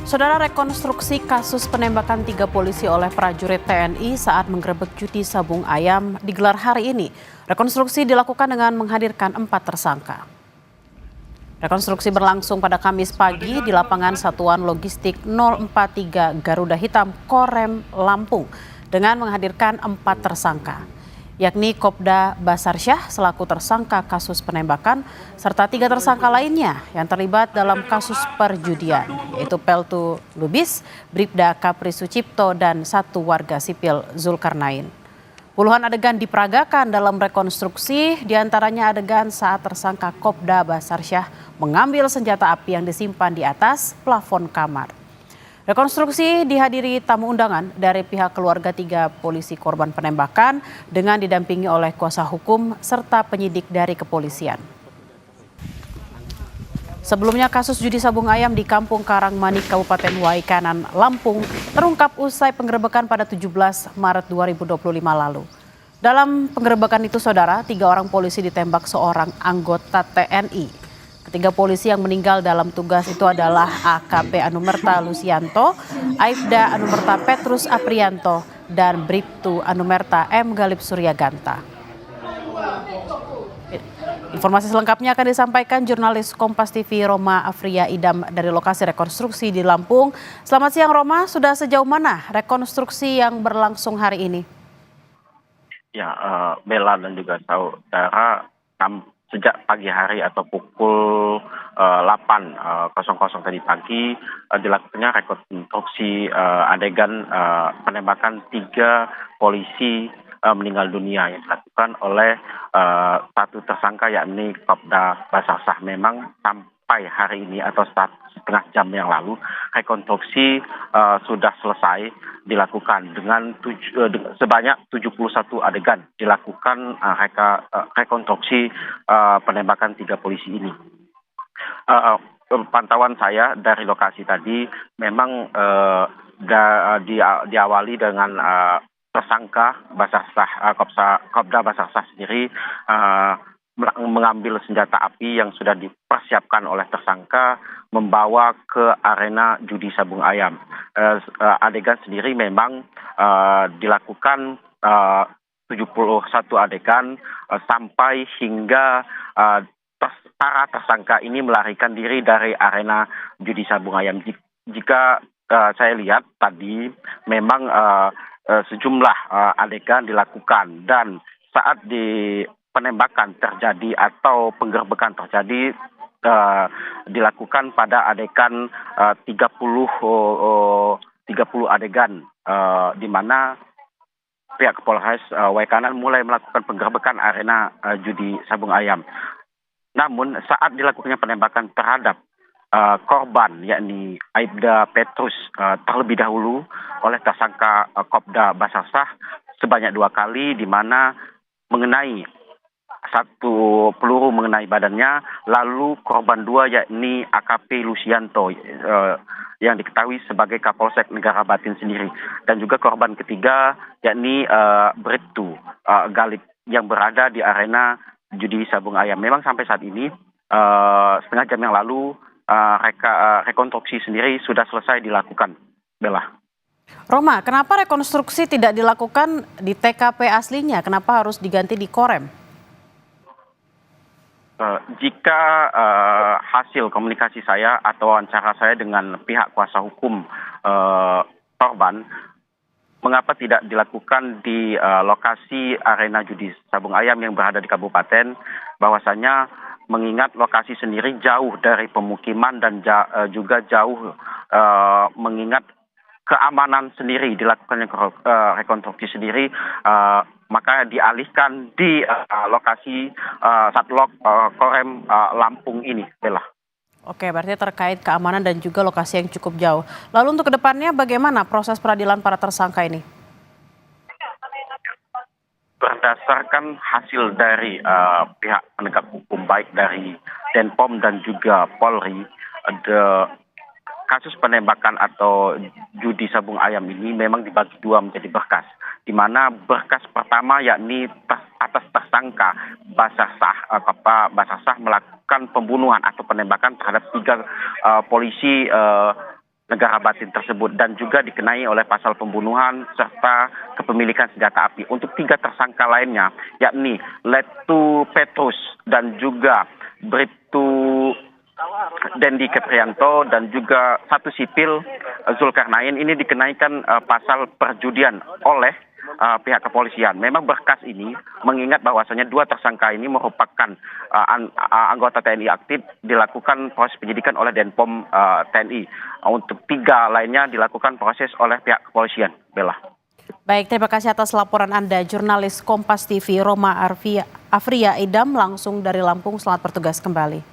Saudara, rekonstruksi kasus penembakan 3 polisi oleh prajurit TNI saat menggerebek judi sabung ayam digelar hari ini. Rekonstruksi dilakukan dengan menghadirkan 4 tersangka. Rekonstruksi berlangsung pada Kamis pagi di lapangan Satuan Logistik 043 Garuda Hitam, Korem, Lampung dengan menghadirkan 4 tersangka, yakni Kopda Basarsyah selaku tersangka kasus penembakan, serta 3 tersangka lainnya yang terlibat dalam kasus perjudian, yaitu Peltu Lubis, Bribda Kapri Sucipto, dan 1 warga sipil Zulkarnain. Puluhan adegan diperagakan dalam rekonstruksi, diantaranya adegan saat tersangka Kopda Basarsyah mengambil senjata api yang disimpan di atas plafon kamar. Rekonstruksi dihadiri tamu undangan dari pihak keluarga 3 polisi korban penembakan dengan didampingi oleh kuasa hukum serta penyidik dari kepolisian. Sebelumnya kasus judi sabung ayam di Kampung Karangmanik, Kabupaten Waikanan, Lampung terungkap usai penggerebekan pada 17 Maret 2025 lalu. Dalam penggerebekan itu, saudara, 3 orang polisi ditembak seorang anggota TNI. Ketiga polisi yang meninggal dalam tugas itu adalah AKP Anumerta Lusianto, Aibda Anumerta Petrus Aprianto, dan Bribtu Anumerta M. Galip Suryaganta. Informasi selengkapnya akan disampaikan jurnalis Kompas TV Roma Afria Idam dari lokasi rekonstruksi di Lampung. Selamat siang Roma, sudah sejauh mana rekonstruksi yang berlangsung hari ini? Ya, Bella dan juga saudara, sejak pagi hari atau pukul 8.00 tadi pagi dilakukannya rekonstruksi adegan penembakan 3 polisi meninggal dunia yang dilakukan oleh 1 tersangka, yakni Kopda Basarsyah. Memang sampai hari ini atau setengah jam yang lalu rekonstruksi sudah selesai dilakukan dengan sebanyak 71 adegan dilakukan rekonstruksi penembakan 3 polisi ini. Pantauan saya dari lokasi tadi memang diawali dengan tersangka Kopda Basarsyah sendiri mengambil senjata api yang sudah dipersiapkan oleh tersangka membawa ke arena judi sabung ayam. Adegan sendiri memang dilakukan 71 adegan sampai hingga para tersangka ini melarikan diri dari arena judi sabung ayam. Jika saya lihat tadi memang sejumlah adegan dilakukan, dan saat di penembakan terjadi atau penggerbekan terjadi dilakukan pada adegan 30 adegan di mana pihak Polres Waikanan mulai melakukan penggerbekan arena judi sabung ayam. Namun saat dilakukannya penembakan terhadap korban, yakni Aibda Petrus, terlebih dahulu oleh tersangka Kopda Basarsyah sebanyak 2 kali, di mana mengenai 1 peluru mengenai badannya, lalu korban 2 yakni AKP Lusianto yang diketahui sebagai Kapolsek Negara Batin sendiri, dan juga korban ketiga yakni Bribtu Galip yang berada di arena judi sabung ayam. Memang sampai saat ini setengah jam yang lalu rekonstruksi sendiri sudah selesai dilakukan, Bella. Roma, kenapa rekonstruksi tidak dilakukan di TKP aslinya? Kenapa harus diganti di Korem? Jika hasil komunikasi saya atau wawancara saya dengan pihak kuasa hukum korban, mengapa tidak dilakukan di lokasi arena judi sabung ayam yang berada di kabupaten, bahwasanya mengingat lokasi sendiri jauh dari pemukiman dan juga jauh mengingat keamanan sendiri dilakukannya rekonstruksi sendiri, maka dialihkan di lokasi Satlok Korem Lampung ini, Bella. Oke, berarti terkait keamanan dan juga lokasi yang cukup jauh. Lalu untuk kedepannya bagaimana proses peradilan para tersangka ini? Berdasarkan hasil dari pihak penegak hukum, baik dari Denpom dan juga Polri, kasus penembakan atau judi sabung ayam ini memang dibagi 2 menjadi berkas, di mana berkas pertama yakni atas tersangka Basarsyah melakukan pembunuhan atau penembakan terhadap 3 polisi negara batin tersebut dan juga dikenai oleh pasal pembunuhan serta kepemilikan senjata api. Untuk 3 tersangka lainnya, yakni Letu Petrus dan juga Bribtu Dendi Keprianto dan juga satu sipil Zulkarnain ini dikenaikan pasal perjudian oleh pihak kepolisian. Memang berkas ini mengingat bahwasanya 2 tersangka ini merupakan anggota TNI aktif, dilakukan proses penyidikan oleh Denpom TNI. Untuk 3 lainnya dilakukan proses oleh pihak kepolisian. Bella. Baik, terima kasih atas laporan Anda, jurnalis Kompas TV Roma Afria Idam langsung dari Lampung. Selamat bertugas kembali.